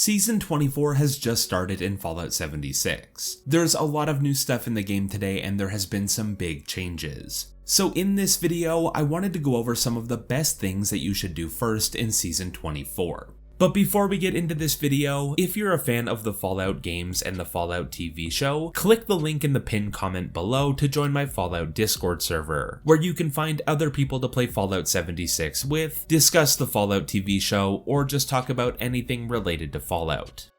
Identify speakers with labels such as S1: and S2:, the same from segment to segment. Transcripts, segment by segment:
S1: Season 24 has just started in Fallout 76. There's a lot of new stuff in the game today and there has been some big changes. So in this video, I wanted to go over some of the best things that you should do first in Season 24. But before we get into this video, if you're a fan of the Fallout games and the Fallout TV show, click the link in the pinned comment below to join my Fallout Discord server, where you can find other people to play Fallout 76 with, discuss the Fallout TV show, or just talk about anything related to Fallout.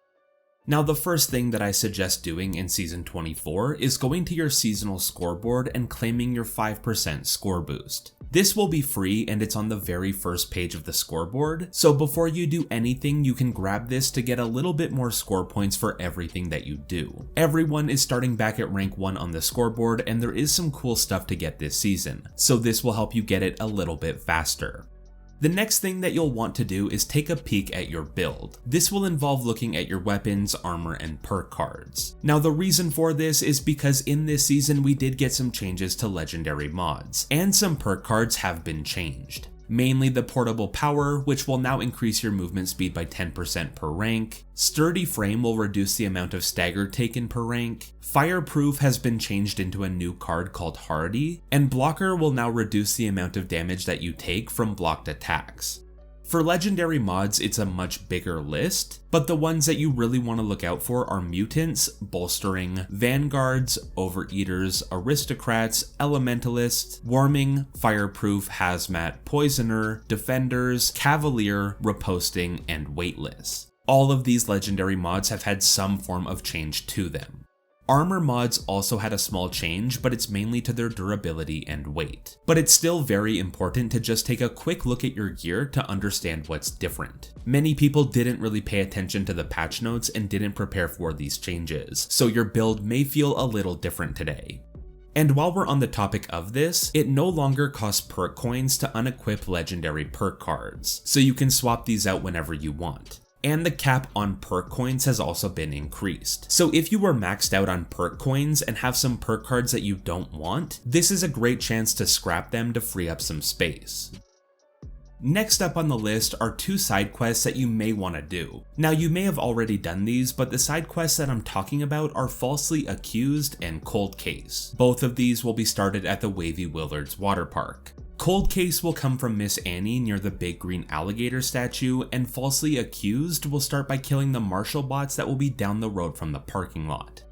S1: Now, the first thing that I suggest doing in Season 24 is going to your seasonal scoreboard and claiming your 5% score boost. This will be free and it's on the very first page of the scoreboard, so before you do anything you can grab this to get a little bit more score points for everything that you do. Everyone is starting back at rank 1 on the scoreboard and there is some cool stuff to get this season, so this will help you get it a little bit faster. The next thing that you'll want to do is take a peek at your build. This will involve looking at your weapons, armor, and perk cards. Now the reason for this is because in this season we did get some changes to legendary mods, and some perk cards have been changed. Mainly the portable power, which will now increase your movement speed by 10% per rank. Sturdy frame will reduce the amount of stagger taken per rank. Fireproof has been changed into a new card called Hardy, and blocker will now reduce the amount of damage that you take from blocked attacks. For legendary mods, it's a much bigger list, but the ones that you really want to look out for are mutants, bolstering, vanguards, overeaters, aristocrats, elementalists, warming, fireproof, hazmat, poisoner, defenders, cavalier, riposting, and weightless. All of these legendary mods have had some form of change to them. Armor mods also had a small change, but it's mainly to their durability and weight. But it's still very important to just take a quick look at your gear to understand what's different. Many people didn't really pay attention to the patch notes and didn't prepare for these changes, so your build may feel a little different today. And while we're on the topic of this, it no longer costs perk coins to unequip legendary perk cards, so you can swap these out whenever you want. And the cap on perk coins has also been increased. So if you were maxed out on perk coins and have some perk cards that you don't want, this is a great chance to scrap them to free up some space. Next up on the list are 2 side quests that you may want to do. Now you may have already done these, but the side quests that I'm talking about are Falsely Accused and Cold Case. Both of these will be started at the Wavy Willards water park. Cold Case will come from Miss Annie near the big green alligator statue, and Falsely Accused will start by killing the marshal bots that will be down the road from the parking lot.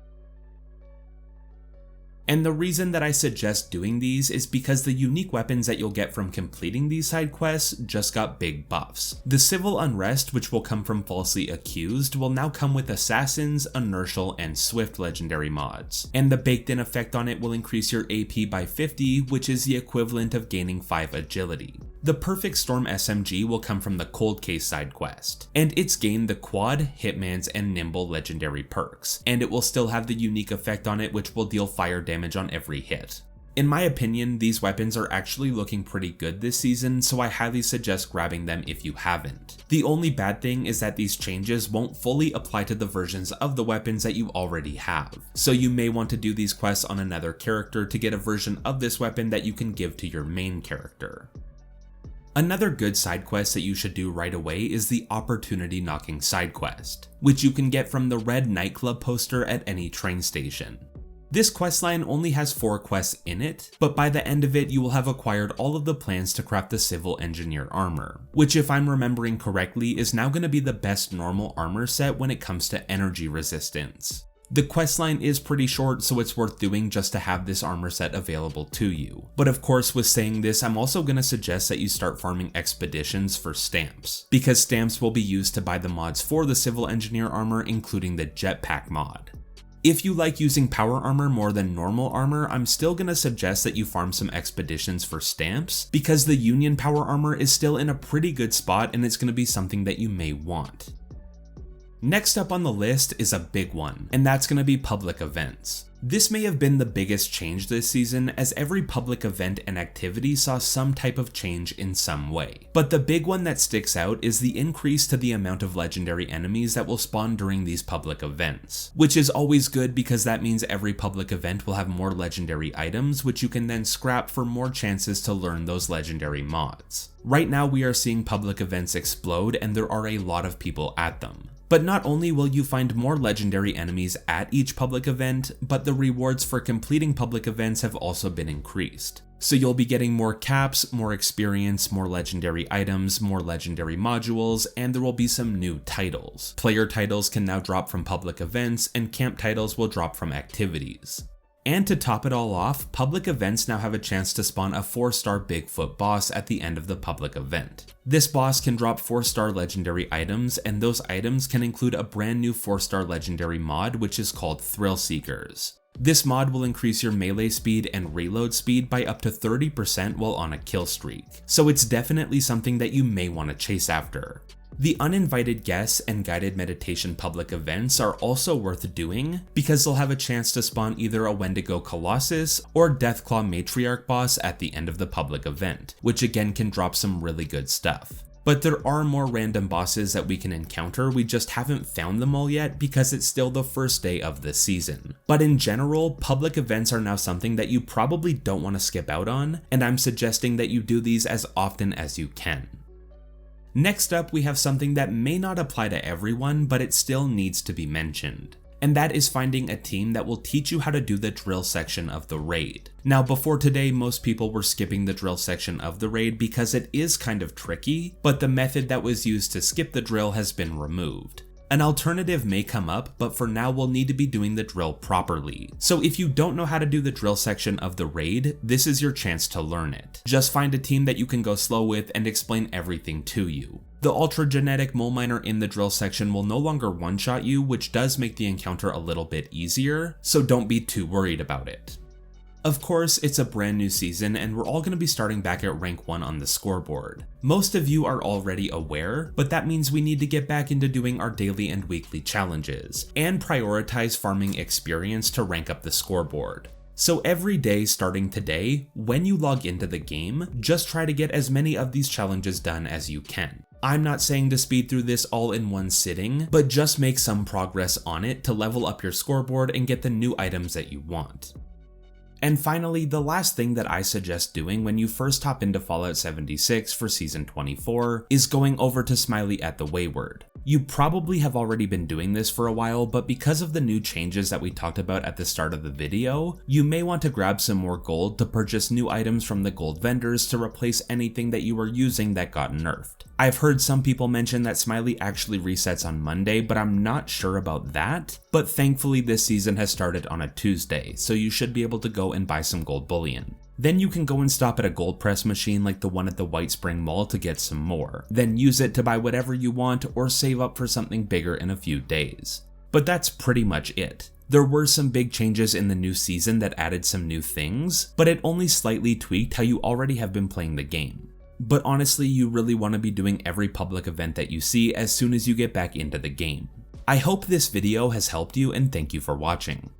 S1: And the reason that I suggest doing these is because the unique weapons that you'll get from completing these side quests just got big buffs. The Civil Unrest, which will come from Falsely Accused, will now come with Assassins, Inertial, and Swift legendary mods. And the baked in effect on it will increase your AP by 50, which is the equivalent of gaining 5 agility. The Perfect Storm SMG will come from the Cold Case side quest, and it's gained the Quad, Hitman's, and Nimble legendary perks, and it will still have the unique effect on it which will deal fire damage on every hit. In my opinion, these weapons are actually looking pretty good this season, so I highly suggest grabbing them if you haven't. The only bad thing is that these changes won't fully apply to the versions of the weapons that you already have, so you may want to do these quests on another character to get a version of this weapon that you can give to your main character. Another good side quest that you should do right away is the Opportunity Knocking side quest, which you can get from the red nightclub poster at any train station. This questline only has 4 quests in it, but by the end of it you will have acquired all of the plans to craft the Civil Engineer armor, which if I'm remembering correctly is now going to be the best normal armor set when it comes to energy resistance. The questline is pretty short, so it's worth doing just to have this armor set available to you. But of course, with saying this, I'm also going to suggest that you start farming expeditions for stamps, because stamps will be used to buy the mods for the Civil Engineer armor, including the jetpack mod. If you like using power armor more than normal armor, I'm still going to suggest that you farm some expeditions for stamps, because the Union power armor is still in a pretty good spot and it's going to be something that you may want. Next up on the list is a big one, and that's going to be public events. This may have been the biggest change this season, as every public event and activity saw some type of change in some way. But the big one that sticks out is the increase to the amount of legendary enemies that will spawn during these public events, which is always good because that means every public event will have more legendary items, which you can then scrap for more chances to learn those legendary mods. Right now we are seeing public events explode and there are a lot of people at them. But not only will you find more legendary enemies at each public event, but the rewards for completing public events have also been increased. So you'll be getting more caps, more experience, more legendary items, more legendary modules, and there will be some new titles. Player titles can now drop from public events, and camp titles will drop from activities. And to top it all off, public events now have a chance to spawn a 4-star Bigfoot boss at the end of the public event. This boss can drop 4-star legendary items, and those items can include a brand new 4-star legendary mod which is called Thrill Seekers. This mod will increase your melee speed and reload speed by up to 30% while on a kill streak, so it's definitely something that you may want to chase after. The uninvited guests and guided meditation public events are also worth doing because they'll have a chance to spawn either a Wendigo Colossus or Deathclaw Matriarch boss at the end of the public event, which again can drop some really good stuff. But there are more random bosses that we can encounter, we just haven't found them all yet because it's still the first day of the season. But in general, public events are now something that you probably don't want to skip out on, and I'm suggesting that you do these as often as you can. Next up, we have something that may not apply to everyone, but it still needs to be mentioned. And that is finding a team that will teach you how to do the drill section of the raid. Now before today, most people were skipping the drill section of the raid because it is kind of tricky, but the method that was used to skip the drill has been removed. An alternative may come up, but for now we'll need to be doing the drill properly. So if you don't know how to do the drill section of the raid, this is your chance to learn it. Just find a team that you can go slow with and explain everything to you. The ultra genetic mole miner in the drill section will no longer one-shot you, which does make the encounter a little bit easier, so don't be too worried about it. Of course, it's a brand new season and we're all going to be starting back at rank 1 on the scoreboard. Most of you are already aware, but that means we need to get back into doing our daily and weekly challenges, and prioritize farming experience to rank up the scoreboard. So every day starting today, when you log into the game, just try to get as many of these challenges done as you can. I'm not saying to speed through this all in one sitting, but just make some progress on it to level up your scoreboard and get the new items that you want. And finally, the last thing that I suggest doing when you first hop into Fallout 76 for Season 24 is going over to Smiley at the Wayward. You probably have already been doing this for a while, but because of the new changes that we talked about at the start of the video, you may want to grab some more gold to purchase new items from the gold vendors to replace anything that you were using that got nerfed. I've heard some people mention that Smiley actually resets on Monday, but I'm not sure about that. But thankfully this season has started on a Tuesday, so you should be able to go and buy some gold bullion. Then you can go and stop at a gold press machine like the one at the White Spring Mall to get some more. Then use it to buy whatever you want or save up for something bigger in a few days. But that's pretty much it. There were some big changes in the new season that added some new things, but it only slightly tweaked how you already have been playing the game. But honestly, you really want to be doing every public event that you see as soon as you get back into the game. I hope this video has helped you and thank you for watching.